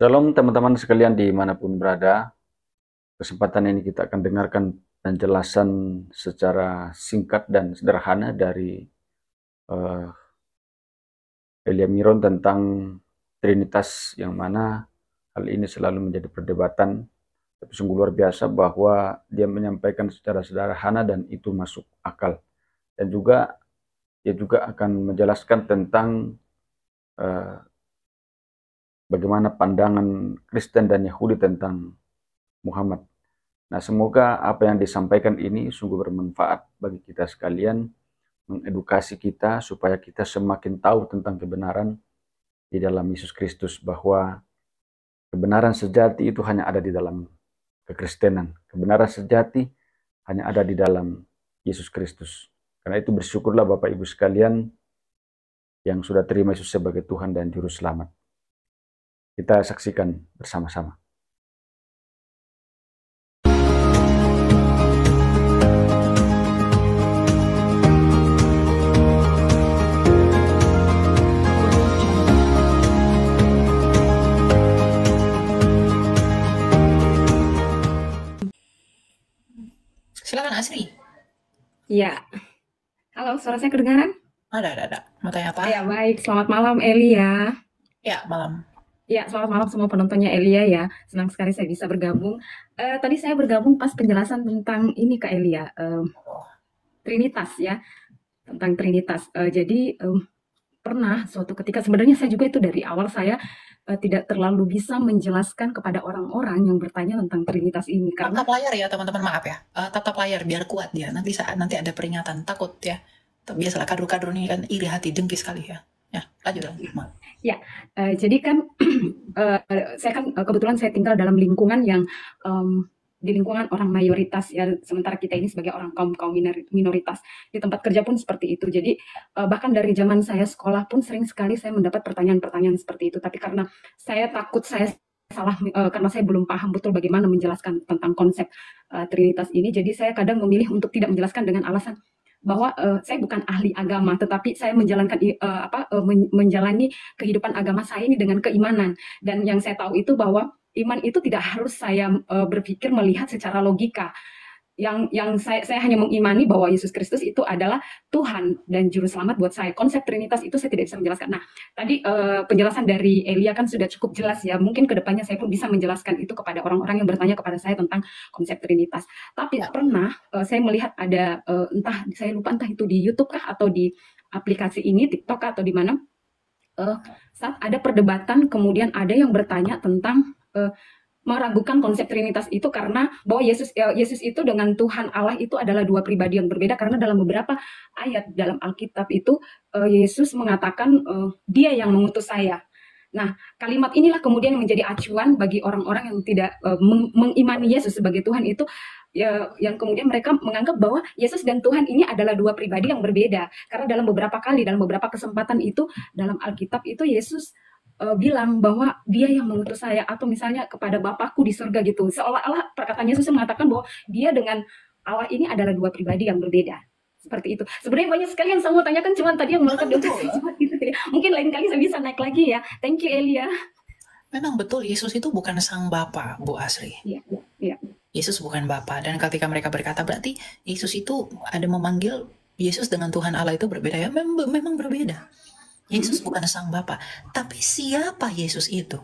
Shalom teman-teman sekalian dimanapun berada. Kesempatan ini kita akan dengarkan penjelasan secara singkat dan sederhana dari uh, Elia Miron tentang Trinitas, yang mana hal ini selalu menjadi perdebatan. Tapi sungguh luar biasa bahwa dia menyampaikan secara sederhana dan itu masuk akal. Dan juga dia juga akan menjelaskan tentang uh, bagaimana pandangan Kristen dan Yahudi tentang Muhammad. Nah, semoga apa yang disampaikan ini sungguh bermanfaat bagi kita sekalian, mengedukasi kita supaya kita semakin tahu tentang kebenaran di dalam Yesus Kristus, bahwa kebenaran sejati itu hanya ada di dalam kekristenan. Kebenaran sejati hanya ada di dalam Yesus Kristus. Karena itu bersyukurlah Bapak Ibu sekalian yang sudah terima Yesus sebagai Tuhan dan Juru Selamat. Kita saksikan bersama-sama. Silakan Asri. Ya, halo, suara saya kedengaran? Ada. Mau tanya apa? Ya, baik. Selamat malam, Elia. Ya, malam. Ya, selamat malam semua penontonnya Elia ya. Senang sekali saya bisa bergabung. Tadi saya bergabung pas penjelasan tentang ini Kak Elia, Trinitas ya, tentang Trinitas. Jadi pernah suatu ketika, sebenarnya saya juga itu dari awal saya tidak terlalu bisa menjelaskan kepada orang-orang yang bertanya tentang Trinitas ini. Karena Tatap layar ya teman-teman, maaf ya. Tatap layar biar kuat ya. Nanti saat nanti ada peringatan, takut ya. Biasalah kadru-kadru ini kan iri hati, dengki sekali ya. Ya, lanjut. Maaf. Ya, jadi kan saya kan kebetulan saya tinggal dalam lingkungan yang di lingkungan orang mayoritas ya, sementara kita ini sebagai orang kaum minoritas. Di tempat kerja pun seperti itu. Jadi bahkan dari zaman saya sekolah pun sering sekali saya mendapat pertanyaan-pertanyaan seperti itu. Tapi karena saya takut saya salah, karena saya belum paham betul bagaimana menjelaskan tentang konsep Trinitas ini, jadi saya kadang memilih untuk tidak menjelaskan dengan alasan bahwa saya bukan ahli agama, tetapi saya menjalankan menjalani kehidupan agama saya ini dengan keimanan. Dan yang saya tahu itu bahwa iman itu tidak harus saya berpikir melihat secara logika. Yang saya hanya mengimani bahwa Yesus Kristus itu adalah Tuhan dan Juru Selamat buat saya. Konsep Trinitas itu saya tidak bisa menjelaskan. Nah, tadi penjelasan dari Elia kan sudah cukup jelas ya. Mungkin kedepannya saya pun bisa menjelaskan itu kepada orang-orang yang bertanya kepada saya tentang konsep Trinitas. Tapi pernah saya melihat ada entah saya lupa entah itu di YouTube kah atau di aplikasi ini TikTok kah, atau di mana saat ada perdebatan kemudian ada yang bertanya tentang meragukan konsep Trinitas itu karena bahwa Yesus itu dengan Tuhan Allah itu adalah dua pribadi yang berbeda, karena dalam beberapa ayat dalam Alkitab itu Yesus mengatakan dia yang mengutus saya. Nah, kalimat inilah kemudian menjadi acuan bagi orang-orang yang tidak mengimani Yesus sebagai Tuhan itu, ya, yang kemudian mereka menganggap bahwa Yesus dan Tuhan ini adalah dua pribadi yang berbeda. Karena dalam beberapa kali, dalam beberapa kesempatan itu dalam Alkitab itu Yesus bilang bahwa dia yang mengutus saya, atau misalnya kepada Bapakku di surga gitu. Seolah-olah perkataan Yesus mengatakan bahwa dia dengan Allah ini adalah dua pribadi yang berbeda. Seperti itu. Sebenarnya banyak sekali yang saya mau tanyakan, cuman tadi yang melekat di otak saya cuma gitu. Mungkin lain kali saya bisa naik lagi ya. Thank you Elia. Memang betul, Yesus itu bukan sang Bapa, Bu Asri. Iya. Yesus bukan Bapa. Dan ketika mereka berkata berarti Yesus itu ada memanggil Yesus dengan Tuhan Allah itu berbeda ya. Memang berbeda. Yesus bukan sang Bapa. Tapi siapa Yesus itu?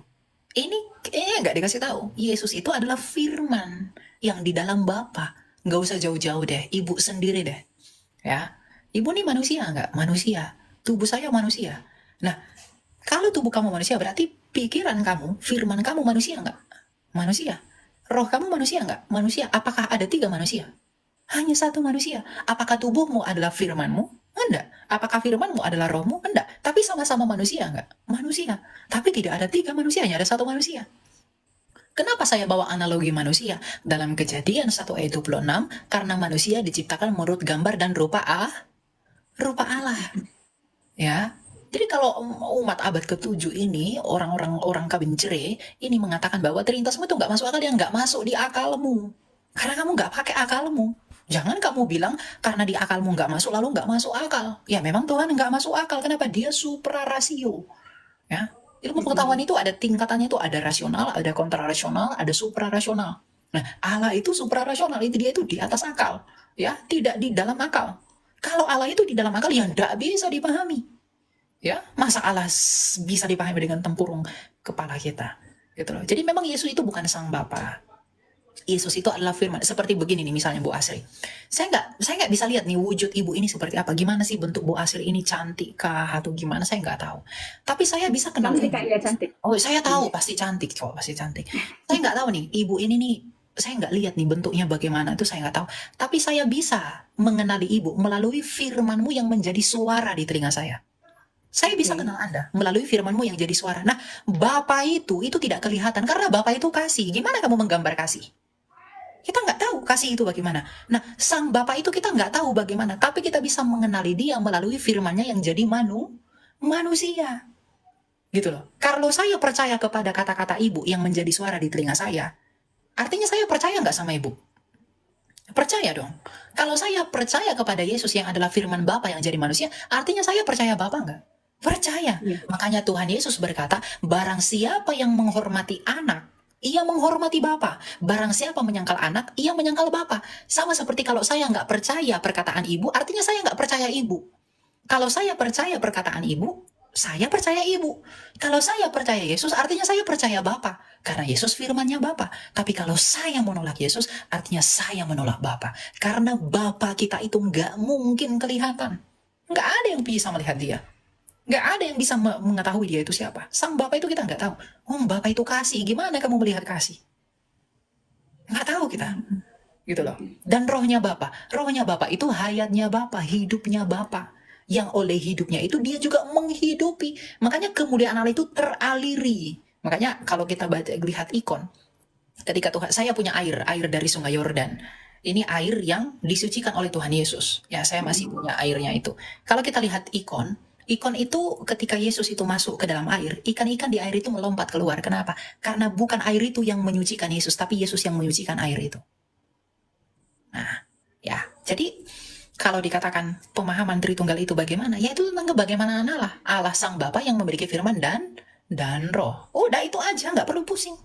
Ini nggak dikasih tahu. Yesus itu adalah firman yang di dalam Bapa. Nggak usah jauh-jauh deh. Ibu sendiri deh. Ya, ibu nih manusia nggak? Manusia. Tubuh saya manusia. Nah, kalau tubuh kamu manusia berarti pikiran kamu, firman kamu manusia nggak? Manusia. Roh kamu manusia nggak? Manusia. Apakah ada 3 manusia? Hanya 1 manusia. Apakah tubuhmu adalah firmanmu? Enggak. Apakah firmanmu adalah rohmu? Enggak. Tapi sama-sama manusia enggak? Manusia. Tapi tidak ada 3 manusia, hanya ada 1 manusia. Kenapa saya bawa analogi manusia? Dalam Kejadian 1 ayat 26, karena manusia diciptakan menurut gambar dan rupa Allah. Ya. Jadi kalau umat abad ke-7 ini, orang kawin cerai, ini mengatakan bahwa Trinitasmu itu nggak masuk akal, yang nggak masuk di akalmu. Karena kamu nggak pakai akalmu. Jangan kamu bilang karena di akalmu nggak masuk lalu nggak masuk akal. Ya memang Tuhan nggak masuk akal. Kenapa? Dia supra rasio. Ya, Ilmu pengetahuan itu ada tingkatannya, itu ada rasional, ada kontrarasional, ada suprarasional. Nah, Allah itu suprarasional, itu dia itu di atas akal, ya, tidak di dalam akal. Kalau Allah itu di dalam akal, ya tidak bisa dipahami. Ya, masa Allah bisa dipahami dengan tempurung kepala kita, gitu loh. Jadi memang Yesus itu bukan sang Bapa. Yesus itu adalah firman. Seperti begini nih, misalnya Bu Asri. Saya nggak bisa lihat nih wujud ibu ini seperti apa. Gimana sih bentuk Bu Asri ini, cantik kah atau gimana? Saya nggak tahu. Tapi saya bisa kenal Cantik ibu. Kak, iya cantik. Oh, saya tahu pasti cantik, kok pasti cantik. Saya nggak tahu nih, ibu ini nih, saya nggak lihat nih bentuknya bagaimana, itu saya nggak tahu. Tapi saya bisa mengenali ibu melalui firman-Mu yang menjadi suara di telinga saya. Saya bisa Oke. kenal Anda melalui firman-Mu yang jadi suara. Nah, Bapa itu tidak kelihatan karena Bapa itu kasih. Gimana kamu menggambar kasih? Kita nggak tahu kasih itu bagaimana. Nah, sang Bapa itu kita nggak tahu bagaimana, tapi kita bisa mengenali dia melalui firman-Nya yang jadi manusia. Gitu loh. Kalau saya percaya kepada kata-kata ibu yang menjadi suara di telinga saya, artinya saya percaya nggak sama ibu? Percaya dong. Kalau saya percaya kepada Yesus yang adalah firman Bapa yang jadi manusia, artinya saya percaya Bapa nggak? Percaya. Iya. Makanya Tuhan Yesus berkata, barang siapa yang menghormati anak, ia menghormati Bapa. Barang siapa menyangkal anak, ia menyangkal Bapa. Sama seperti kalau saya nggak percaya perkataan ibu, artinya saya nggak percaya ibu. Kalau saya percaya perkataan ibu, saya percaya ibu. Kalau saya percaya Yesus, artinya saya percaya Bapa. Karena Yesus firmannya Bapa. Tapi kalau saya menolak Yesus, artinya saya menolak Bapa. Karena Bapa kita itu nggak mungkin kelihatan. Nggak ada yang bisa melihat dia. Nggak ada yang bisa mengetahui dia itu siapa. Sang Bapa itu kita nggak tahu. Oh, Bapa itu kasih. Gimana kamu melihat kasih? Nggak tahu kita. Gitu loh. Dan rohnya Bapa. Rohnya Bapa itu hayatnya Bapa, hidupnya Bapa. Yang oleh hidupnya itu dia juga menghidupi. Makanya kemuliaan Allah itu teraliri. Makanya kalau kita lihat ikon, ketika Tuhan, saya punya air dari sungai Yordan. Ini air yang disucikan oleh Tuhan Yesus. Ya, saya masih punya airnya itu. Kalau kita lihat ikon itu ketika Yesus itu masuk ke dalam air, ikan-ikan di air itu melompat keluar. Kenapa? Karena bukan air itu yang menyucikan Yesus, tapi Yesus yang menyucikan air itu. Nah, ya, jadi kalau dikatakan pemahaman Tritunggal itu bagaimana, ya itu tentang bagaimana Allah sang Bapa yang memiliki firman dan roh. Udah itu aja, nggak perlu pusing.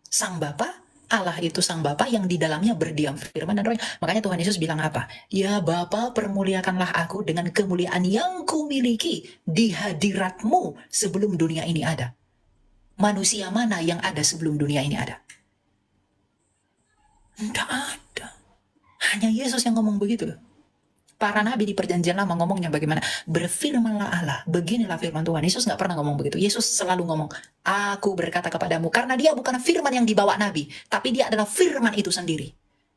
Sang Bapa, Allah itu sang Bapa yang di dalamnya berdiam firman dan roh. Makanya Tuhan Yesus bilang apa? Ya Bapa, permuliakanlah aku dengan kemuliaan yang kumiliki di hadiratmu sebelum dunia ini ada. Manusia mana yang ada sebelum dunia ini ada? Tidak ada. Hanya Yesus yang ngomong begitu. Para nabi di perjanjian lama ngomongnya bagaimana? Berfirmanlah Allah, beginilah firman Tuhan. Yesus nggak pernah ngomong begitu. Yesus selalu ngomong, aku berkata kepadamu. Karena dia bukan firman yang dibawa nabi, tapi dia adalah firman itu sendiri.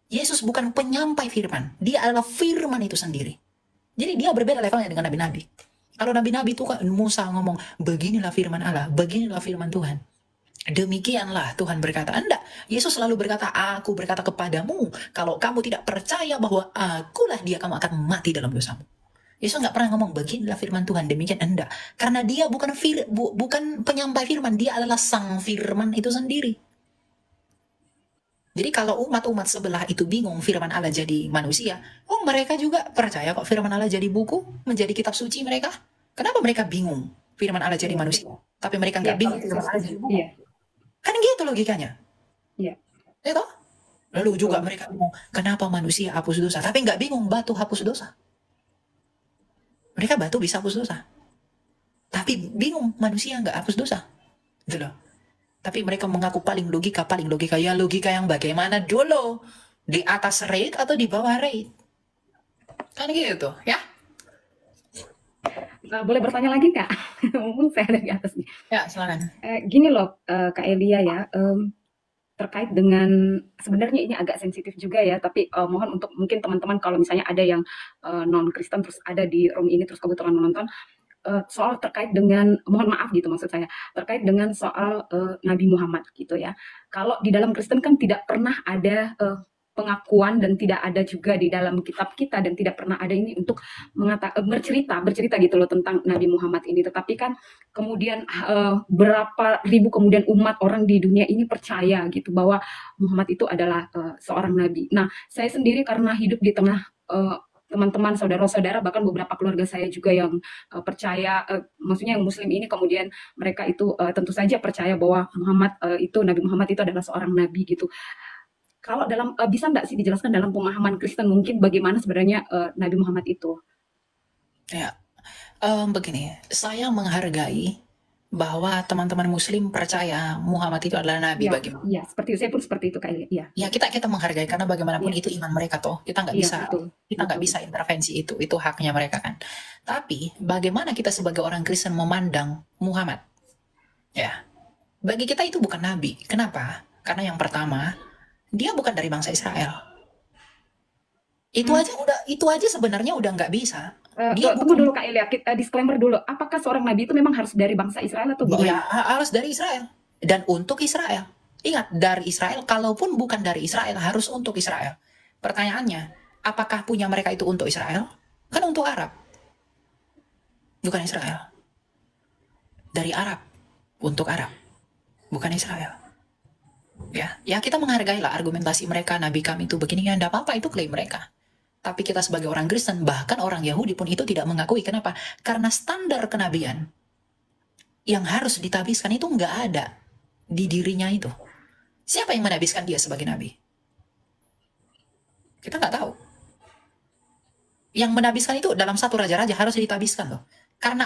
Yesus bukan penyampai firman, dia adalah firman itu sendiri. Jadi dia berbeda levelnya dengan nabi-nabi. Kalau nabi-nabi itu kan Musa ngomong, beginilah firman Allah, beginilah firman Tuhan. Demikianlah Tuhan berkata. Enggak, Yesus selalu berkata, aku berkata kepadamu, kalau kamu tidak percaya bahwa akulah dia, kamu akan mati dalam dosamu. Yesus nggak pernah ngomong beginilah firman Tuhan, demikian. Enggak, karena dia bukan penyampai firman, dia adalah sang firman itu sendiri. Jadi kalau umat-umat sebelah itu bingung firman Allah jadi manusia, oh mereka juga percaya kok firman Allah jadi buku, menjadi kitab suci mereka. Kenapa mereka bingung firman Allah jadi manusia, tapi mereka nggak bingung firman Allah jadi buku? Iya. Kan gitu logikanya. Iya. Ya toh? Lalu juga mereka bingung, kenapa manusia hapus dosa? Tapi nggak bingung batu hapus dosa. Mereka batu bisa hapus dosa. Tapi bingung manusia nggak hapus dosa. Gitu loh. Tapi mereka mengaku paling logika. Ya logika yang bagaimana dulu? Di atas rate atau di bawah rate? Kan gitu, ya? Boleh bertanya lagi Kak? Mumpung saya ada di atas nih. Ya, silakan. Gini loh Kak Elia ya, terkait dengan sebenarnya ini agak sensitif juga ya, tapi mohon untuk mungkin teman-teman kalau misalnya ada yang non-Kristen terus ada di room ini terus kebetulan menonton, soal terkait dengan, mohon maaf gitu maksud saya, terkait dengan soal Nabi Muhammad gitu ya. Kalau di dalam Kristen kan tidak pernah ada pengakuan dan tidak ada juga di dalam kitab kita dan tidak pernah ada ini untuk bercerita gitu loh tentang Nabi Muhammad ini. Tetapi kan kemudian berapa ribu kemudian umat orang di dunia ini percaya gitu bahwa Muhammad itu adalah seorang nabi. Nah, saya sendiri karena hidup di tengah teman-teman, saudara-saudara, bahkan beberapa keluarga saya juga yang percaya, maksudnya yang Muslim ini, kemudian mereka itu tentu saja percaya bahwa Nabi Muhammad itu adalah seorang nabi gitu. Kalau bisa nggak sih dijelaskan dalam pemahaman Kristen mungkin bagaimana sebenarnya Nabi Muhammad itu? Ya, begini, saya menghargai bahwa teman-teman Muslim percaya Muhammad itu adalah nabi Iya, bagi iya, saya pun seperti itu kayaknya. Iya, ya kita menghargai karena bagaimanapun iya, itu iman mereka toh. Kita nggak iya, bisa betul, bisa intervensi itu haknya mereka kan. Tapi bagaimana kita sebagai orang Kristen memandang Muhammad? Ya, bagi kita itu bukan nabi. Kenapa? Karena yang pertama, dia bukan dari bangsa Israel. Itu aja sebenarnya udah nggak bisa. Dia Tunggu dulu Kak Elia, disclaimer dulu. Apakah seorang nabi itu memang harus dari bangsa Israel atau ya gimana? harus dari Israel dan untuk Israel. Ingat, dari Israel, kalaupun bukan dari Israel harus untuk Israel. Pertanyaannya, apakah punya mereka itu untuk Israel? Kan untuk Arab. Bukan Israel. Dari Arab untuk Arab, bukan Israel. Ya kita menghargailah argumentasi mereka, nabi kami itu begini, ya enggak apa-apa, itu klaim mereka. Tapi kita sebagai orang Kristen, bahkan orang Yahudi pun itu tidak mengakui. Kenapa? Karena standar kenabian yang harus ditabiskan itu nggak ada di dirinya itu. Siapa yang menabiskan dia sebagai nabi? Kita nggak tahu. Yang menabiskan itu dalam satu raja-raja harus ditabiskan loh. Karena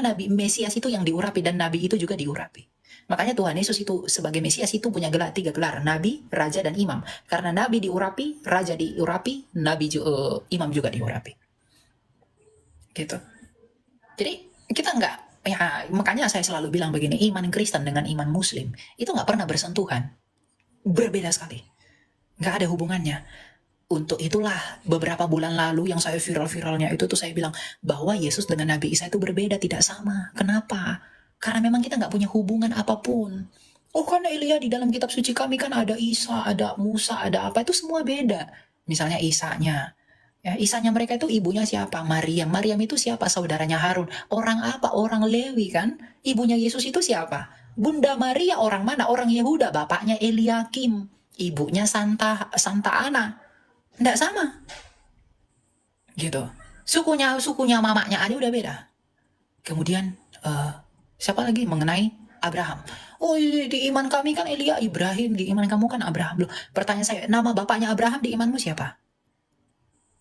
nabi Mesias itu yang diurapi dan nabi itu juga diurapi. Makanya Tuhan Yesus itu sebagai Mesias itu punya tiga gelar, nabi, raja, dan imam. Karena nabi diurapi, raja diurapi, imam juga diurapi. Gitu. Jadi kita nggak, ya makanya saya selalu bilang begini, iman Kristen dengan iman Muslim itu nggak pernah bersentuhan. Berbeda sekali. Nggak ada hubungannya. Untuk itulah beberapa bulan lalu yang saya viral-viralnya itu tuh saya bilang bahwa Yesus dengan Nabi Isa itu berbeda, tidak sama. Kenapa? Karena memang kita nggak punya hubungan apapun. Oh, karena Elia di dalam kitab suci kami kan ada Isa, ada Musa, ada apa, itu semua beda. Misalnya Isanya. Ya, Isanya mereka itu ibunya siapa? Maryam. Maryam itu siapa? Saudaranya Harun. Orang apa? Orang Lewi kan? Ibunya Yesus itu siapa? Bunda Maria orang mana? Orang Yehuda. Bapaknya Eliakim. Ibunya Santa Ana. Nggak sama. Gitu. Sukunya mamanya aja udah beda. Kemudian siapa lagi mengenai Abraham? Oh, di iman kami kan Elia, Ibrahim, di iman kamu kan Abraham. Loh, pertanyaan saya, nama bapaknya Abraham di imanmu siapa?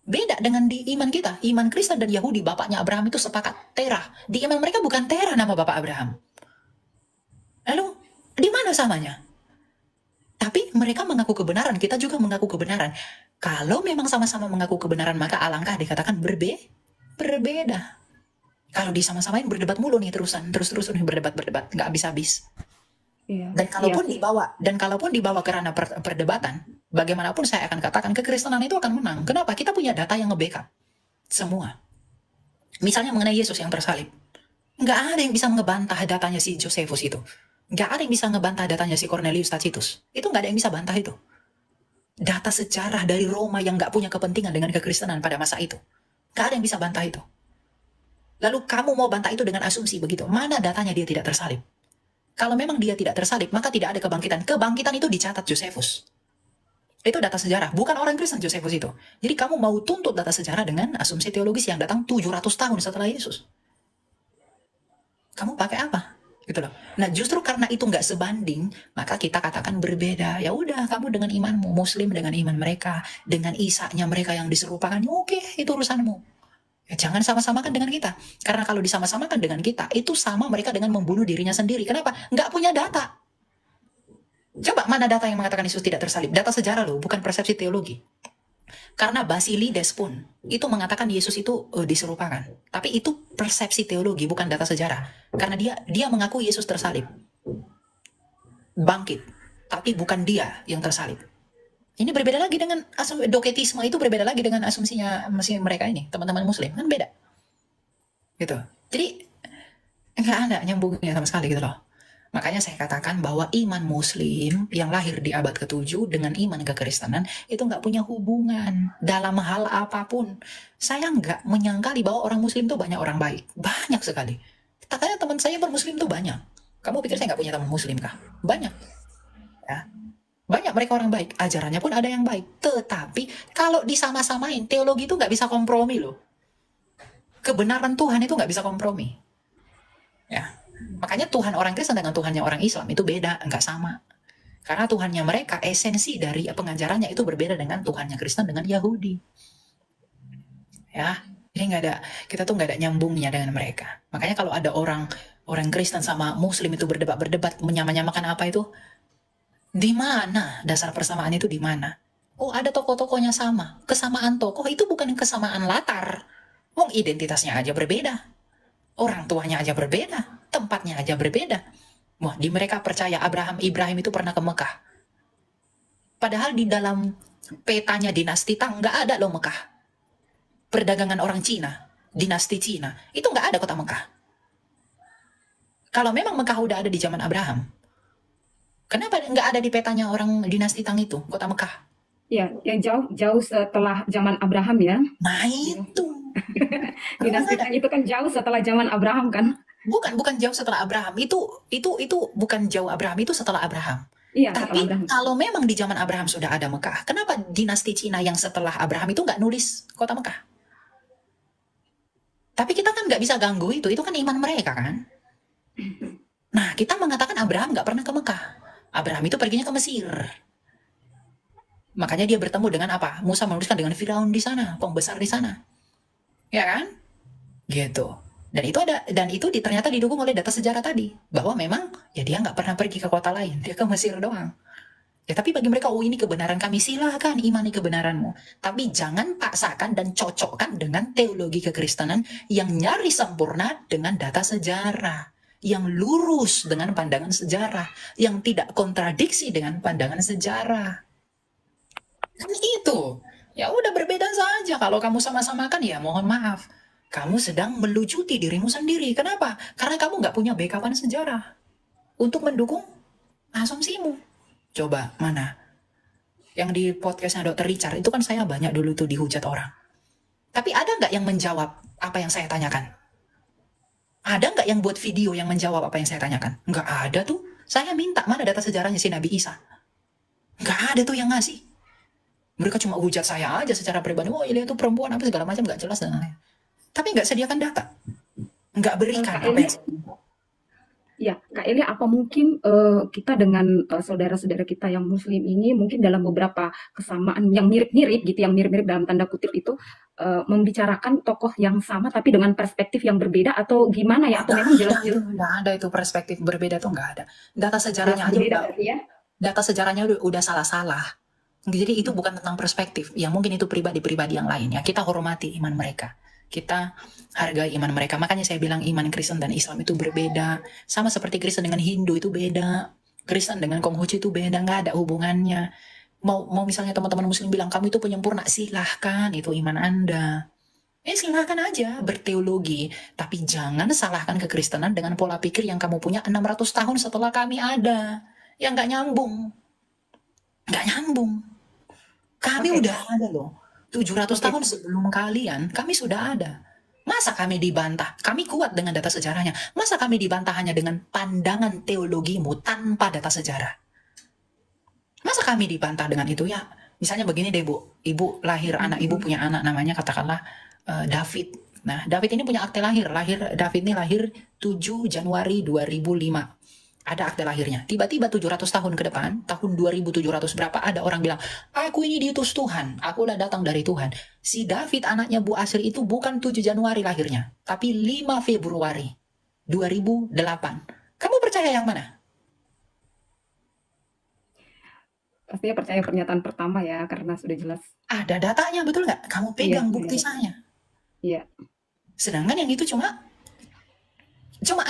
Beda dengan di iman kita. Iman Kristen dan Yahudi, bapaknya Abraham itu sepakat Terah. Di iman mereka bukan Terah nama bapak Abraham. Lalu, di mana samanya? Tapi mereka mengaku kebenaran, kita juga mengaku kebenaran. Kalau memang sama-sama mengaku kebenaran, maka alangkah dikatakan berbeda. Kalau disama-samain berdebat mulu nih terus nih berdebat, nggak habis-habis. Iya, Dan kalaupun dibawa ke ranah perdebatan, bagaimanapun saya akan katakan kekristenan itu akan menang. Kenapa? Kita punya data yang nge-backup semua. Misalnya mengenai Yesus yang tersalib, nggak ada yang bisa ngebantah datanya si Josephus itu. Nggak ada yang bisa ngebantah datanya si Cornelius Tacitus. Itu nggak ada yang bisa bantah itu. Data sejarah dari Roma yang nggak punya kepentingan dengan kekristenan pada masa itu. Nggak ada yang bisa bantah itu. Lalu kamu mau bantah itu dengan asumsi begitu. Mana datanya dia tidak tersalib? Kalau memang dia tidak tersalib, maka tidak ada kebangkitan. Kebangkitan itu dicatat Josephus. Itu data sejarah, bukan orang Kristen Josephus itu. Jadi kamu mau tuntut data sejarah dengan asumsi teologis yang datang 700 tahun setelah Yesus. Kamu pakai apa? Gitu loh. Nah, justru karena itu nggak sebanding, maka kita katakan berbeda. Ya udah, kamu dengan imanmu, Muslim dengan iman mereka, dengan Isanya mereka yang diserupakan, oke, itu urusanmu. Ya, jangan sama-samakan dengan kita. Karena kalau disama-samakan dengan kita, itu sama mereka dengan membunuh dirinya sendiri. Kenapa? Nggak punya data. Coba mana data yang mengatakan Yesus tidak tersalib? Data sejarah loh, bukan persepsi teologi. Karena Basilides pun itu mengatakan Yesus itu diserupakan. Tapi itu persepsi teologi, bukan data sejarah. Karena dia mengaku Yesus tersalib. Bangkit. Tapi bukan dia yang tersalib. Ini berbeda lagi dengan doketisme, itu berbeda lagi dengan asumsinya mereka ini, teman-teman Muslim, kan beda. Gitu. Jadi, nggak ada nyambungnya sama sekali gitu loh. Makanya saya katakan bahwa iman Muslim yang lahir di abad ke-7 dengan iman kekristenan itu nggak punya hubungan dalam hal apapun. Saya nggak menyangkali bahwa orang Muslim itu banyak orang baik. Banyak sekali. Katanya teman saya bermuslim itu banyak. Kamu pikir saya nggak punya teman Muslim kah? Banyak. Ya. Banyak mereka orang baik, ajarannya pun ada yang baik. Tetapi kalau disama-samain, teologi itu nggak bisa kompromi loh. Kebenaran Tuhan itu nggak bisa kompromi. Ya, makanya Tuhan orang Kristen dengan Tuhannya orang Islam itu beda, nggak sama. Karena Tuhannya mereka, esensi dari pengajarannya itu berbeda dengan Tuhannya Kristen dengan Yahudi. Ya, jadi kita tuh nggak ada nyambungnya dengan mereka. Makanya kalau ada orang Kristen sama Muslim itu berdebat, menyamakan apa itu? Di mana dasar persamaan itu di mana? Oh, ada tokoh-tokohnya sama. Kesamaan tokoh itu bukan kesamaan latar. Wong identitasnya aja berbeda. Orang tuanya aja berbeda. Tempatnya aja berbeda. Wah, di mereka percaya Ibrahim itu pernah ke Mekah. Padahal di dalam petanya dinasti Tang nggak ada loh Mekah. Perdagangan orang Cina, dinasti Cina, itu nggak ada kota Mekah. Kalau memang Mekah udah ada di zaman Abraham, kenapa nggak ada di petanya orang dinasti Tang itu, kota Mekah? Ya, yang jauh setelah zaman Abraham ya. Nah itu. Dinasti Tang itu kan jauh setelah zaman Abraham kan? Bukan jauh setelah Abraham. Itu bukan jauh Abraham, itu setelah Abraham. Iya, Tapi setelah Abraham. kalau memang di zaman Abraham sudah ada Mekah, kenapa dinasti Cina yang setelah Abraham itu nggak nulis kota Mekah? Tapi kita kan nggak bisa ganggu itu kan iman mereka kan. Nah, kita mengatakan Abraham nggak pernah ke Mekah. Abraham itu perginya ke Mesir. Makanya dia bertemu dengan apa? Musa menuliskan dengan Firaun di sana, pembesar di sana. Ya kan? Gitu. Dan itu ternyata didukung oleh data sejarah tadi, bahwa memang ya dia nggak pernah pergi ke kota lain, dia ke Mesir doang. Ya tapi bagi mereka, oh ini kebenaran kami, silahkan imani kebenaranmu. Tapi jangan paksakan dan cocokkan dengan teologi kekristenan yang nyaris sempurna dengan data sejarah, yang lurus dengan pandangan sejarah, yang tidak kontradiksi dengan pandangan sejarah. Kan itu. Ya udah berbeda saja. Kalau kamu sama-samakan ya mohon maaf. Kamu sedang melucuti dirimu sendiri. Kenapa? Karena kamu nggak punya backupan sejarah untuk mendukung asumsimu. Coba, mana? Yang di podcastnya Dr. Richard, itu kan saya banyak dulu tuh dihujat orang. Tapi ada nggak yang menjawab apa yang saya tanyakan? Ada nggak yang buat video yang menjawab apa yang saya tanyakan? Nggak ada tuh. Saya minta, mana data sejarahnya si Nabi Isa? Nggak ada tuh yang ngasih. Mereka cuma hujat saya aja secara pribadi. Oh, Ilya itu perempuan, apa segala macam, nggak jelas dan lain-lain. Tapi nggak sediakan data. Nggak berikan apa yang Ya, Kak Eli, apa mungkin kita dengan saudara-saudara kita yang Muslim ini mungkin dalam beberapa kesamaan yang mirip-mirip gitu, yang mirip-mirip dalam tanda kutip itu membicarakan tokoh yang sama tapi dengan perspektif yang berbeda atau gimana ya? Atau memang jelas-jelas nggak ada itu perspektif berbeda tuh nggak ada. Data sejarahnya aja berbeda udah, berarti ya? data sejarahnya udah salah-salah. Jadi itu bukan tentang perspektif. Ya mungkin itu pribadi-pribadi yang lain ya. Kita hormati iman mereka. Kita hargai iman mereka. Makanya saya bilang iman Kristen dan Islam itu berbeda. Sama seperti Kristen dengan Hindu itu beda. Kristen dengan Konghucu itu beda. Nggak ada hubungannya. Mau misalnya teman-teman Muslim bilang kamu itu penyempurna, silahkan, itu iman Anda. Silahkan aja berteologi. Tapi jangan salahkan kekristenan dengan pola pikir yang kamu punya 600 tahun setelah kami ada. Yang nggak nyambung. Nggak nyambung. Kami udah ada loh. 700 tahun sebelum kalian, kami sudah ada. Masa kami dibantah? Kami kuat dengan data sejarahnya. Masa kami dibantah hanya dengan pandangan teologimu tanpa data sejarah? Masa kami dibantah dengan itu ya? Misalnya begini deh Bu, Ibu lahir, anak Ibu punya anak namanya katakanlah David. Nah, David ini punya akte lahir. David ini lahir 7 Januari 2005. Ada akte lahirnya. Tiba-tiba 700 tahun ke depan, tahun 2700 berapa, ada orang bilang, aku ini diutus Tuhan, akulah datang dari Tuhan. Si David anaknya Bu Asri itu bukan 7 Januari lahirnya, tapi 5 Februari 2008. Kamu percaya yang mana? Pastinya percaya pernyataan pertama ya, karena sudah jelas. Ada datanya, betul nggak? Kamu pegang bukti saya. Iya. Sedangkan yang itu cuma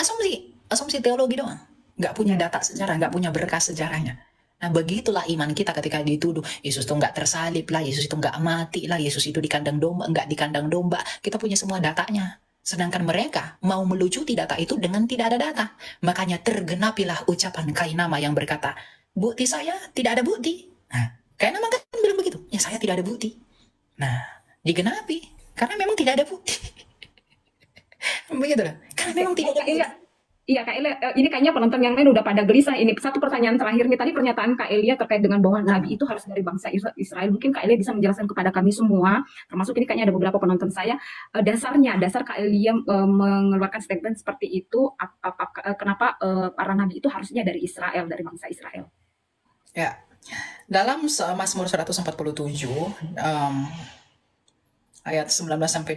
asumsi teologi doang. Nggak punya data sejarah, nggak punya berkas sejarahnya. Nah begitulah iman kita ketika dituduh Yesus itu nggak tersalib lah, Yesus itu nggak mati lah, Yesus itu di kandang domba, nggak di kandang domba. Kita punya semua datanya. Sedangkan mereka mau melucuti data itu dengan tidak ada data. Makanya tergenapilah ucapan Kainama yang berkata, bukti saya tidak ada bukti. Nah, Kainama kan bilang begitu, ya saya tidak ada bukti. Nah, digenapi karena memang tidak ada bukti. Begitu lah, karena memang tidak ada bukti. Iya Kak Elia, ini kayaknya penonton yang lain udah pada gelisah. Ini satu pertanyaan terakhir nih, tadi pernyataan Kak Elia terkait dengan bahwa Nabi itu harus dari bangsa Israel. Mungkin Kak Elia bisa menjelaskan kepada kami semua, termasuk ini kayaknya ada beberapa penonton saya, dasar Kak Elia mengeluarkan statement seperti itu, kenapa para Nabi itu harusnya dari Israel, dari bangsa Israel. Ya, dalam Mazmur 147 ayat 19-20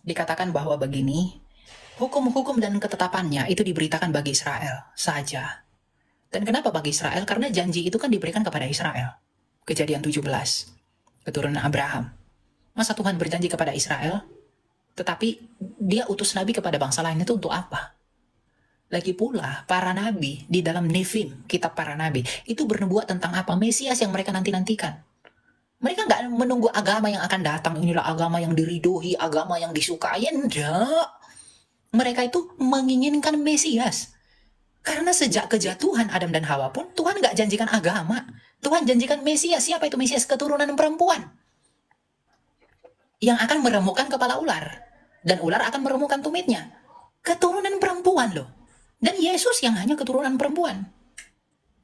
dikatakan bahwa begini, hukum-hukum dan ketetapannya itu diberitakan bagi Israel saja. Dan kenapa bagi Israel? Karena janji itu kan diberikan kepada Israel. Kejadian 17, keturunan Abraham. Masa Tuhan berjanji kepada Israel, tetapi dia utus nabi kepada bangsa lain itu untuk apa? Lagi pula, para nabi di dalam Nefim, kitab para nabi, itu bernubuat tentang apa? Mesias yang mereka nanti-nantikan. Mereka nggak menunggu agama yang akan datang, inilah agama yang diridhoi, agama yang disukai. Enggak. Mereka itu menginginkan Mesias. Karena sejak kejatuhan Adam dan Hawa pun, Tuhan nggak janjikan agama. Tuhan janjikan Mesias. Siapa itu Mesias? Keturunan perempuan. Yang akan meremukkan kepala ular. Dan ular akan meremukkan tumitnya. Keturunan perempuan loh. Dan Yesus yang hanya keturunan perempuan.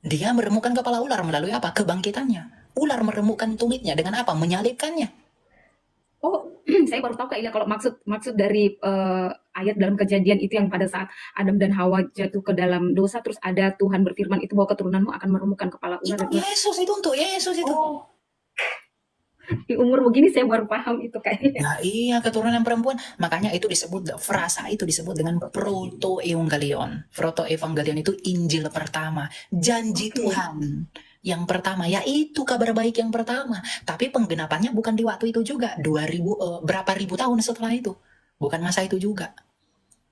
Dia meremukkan kepala ular melalui apa? Kebangkitannya. Ular meremukkan tumitnya dengan apa? Menyalibkannya. Oh, saya baru tahu Kak Elia kalau maksud dari ayat dalam Kejadian itu yang pada saat Adam dan Hawa jatuh ke dalam dosa, terus ada Tuhan berfirman itu bahwa keturunanmu akan meremukkan kepala ular. Itu Yesus, itu untuk Yesus itu. Oh, di umur begini saya baru paham itu kayaknya. Ya iya, keturunan perempuan. Makanya itu disebut, frasa itu disebut dengan proto-evangelion. Proto-evangelion itu Injil pertama. Janji Tuhan yang pertama, yaitu kabar baik yang pertama. Tapi penggenapannya bukan di waktu itu juga. 2000 berapa ribu tahun setelah itu. Bukan masa itu juga.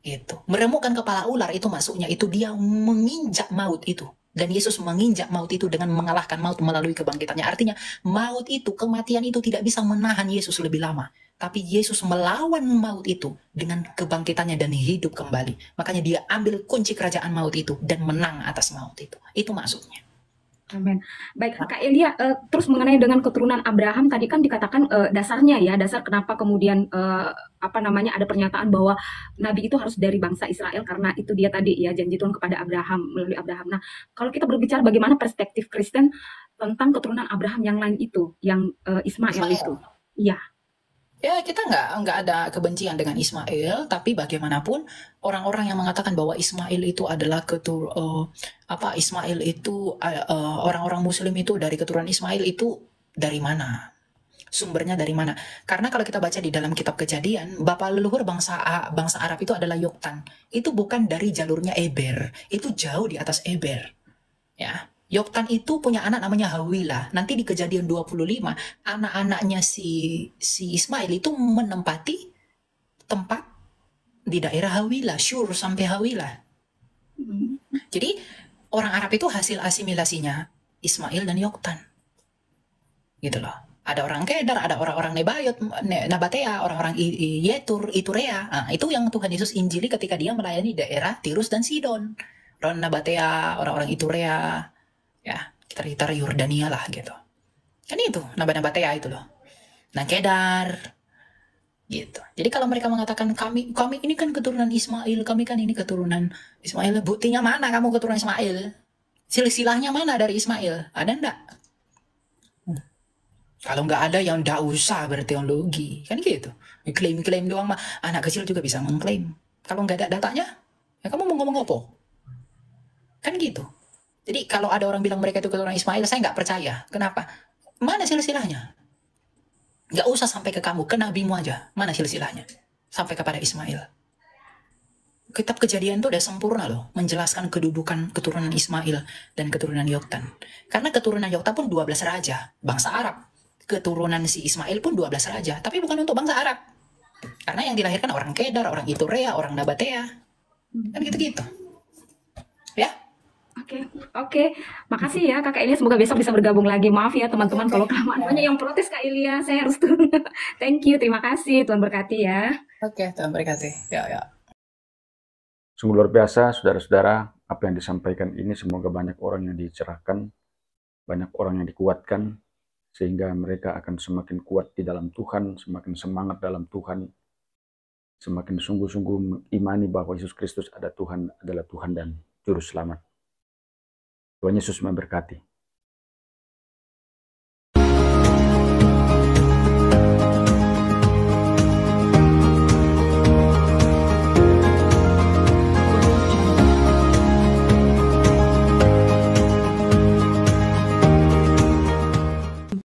Itu. Meremukkan kepala ular itu maksudnya itu dia menginjak maut itu. Dan Yesus menginjak maut itu dengan mengalahkan maut melalui kebangkitannya. Artinya maut itu, kematian itu tidak bisa menahan Yesus lebih lama. Tapi Yesus melawan maut itu dengan kebangkitannya dan hidup kembali. Makanya dia ambil kunci kerajaan maut itu dan menang atas maut itu. Itu maksudnya. Amin. Baik, Kak Elia, terus mengenai dengan keturunan Abraham tadi kan dikatakan dasarnya ya, dasar kenapa kemudian ada pernyataan bahwa Nabi itu harus dari bangsa Israel karena itu dia tadi ya janji Tuhan kepada Abraham melalui Abraham. Nah, kalau kita berbicara bagaimana perspektif Kristen tentang keturunan Abraham yang lain itu, yang Ismail itu, iya. Ya kita nggak ada kebencian dengan Ismail, tapi bagaimanapun orang-orang yang mengatakan bahwa Ismail itu adalah Ismail itu orang-orang Muslim itu dari keturunan Ismail itu dari mana? Sumbernya dari mana? Karena kalau kita baca di dalam kitab Kejadian, bapak leluhur bangsa Arab itu adalah Yoktan. Itu bukan dari jalurnya Eber, itu jauh di atas Eber. Ya. Yoktan itu punya anak namanya Hawilah. Nanti di Kejadian 25, anak-anaknya si Ismail itu menempati tempat di daerah Hawilah, Syur sampai Hawilah. Jadi orang Arab itu hasil asimilasinya Ismail dan Yoktan. Gitu loh. Ada orang Kedar, ada orang-orang Nebayot, Nabatea, orang-orang Yetur, Iturea. Nah, itu yang Tuhan Yesus injili ketika dia melayani daerah Tirus dan Sidon. Orang Nabatea, orang-orang Iturea, ya sekitar Yordania lah gitu. Kan itu Nabatea itu loh. Nah Kedar gitu. Jadi kalau mereka mengatakan kami ini kan keturunan Ismail, kami kan ini keturunan Ismail, buktinya mana kamu keturunan Ismail? Silsilahnya mana dari Ismail? Ada enggak? Kalau nggak ada yang nggak usah berteologi, kan gitu. Klaim-klaim doang mah, anak kecil juga bisa mengklaim. Kalau nggak ada datanya, ya kamu mau ngomong apa? Kan gitu. Jadi kalau ada orang bilang mereka itu keturunan Ismail, saya nggak percaya. Kenapa? Mana silsilahnya? Nggak usah sampai ke kamu, ke nabimu aja. Mana silsilahnya? Sampai kepada Ismail. Kitab Kejadian itu udah sempurna loh, menjelaskan kedudukan keturunan Ismail dan keturunan Yoktan. Karena keturunan Yoktan pun 12 raja, bangsa Arab. Keturunan si Ismail pun 12 raja, tapi bukan untuk bangsa Arab. Karena yang dilahirkan orang Kedar, orang Iturea, orang Nabatea. Kan gitu-gitu. Ya? Oke. Makasih ya Kakak Ilya, semoga besok bisa bergabung lagi. Maaf ya teman-teman kalau kelamaan. Banyak yang protes Kak Ilya, saya harus turun. Thank you, terima kasih. Tuhan berkati ya. Oke, Tuhan berkati. Ya. Sungguh luar biasa, saudara-saudara, apa yang disampaikan ini semoga banyak orang yang dicerahkan, banyak orang yang dikuatkan, sehingga mereka akan semakin kuat di dalam Tuhan, semakin semangat dalam Tuhan, semakin sungguh-sungguh imani bahwa Yesus Kristus adalah Tuhan dan Juru Selamat. Tuhan Yesus memberkati.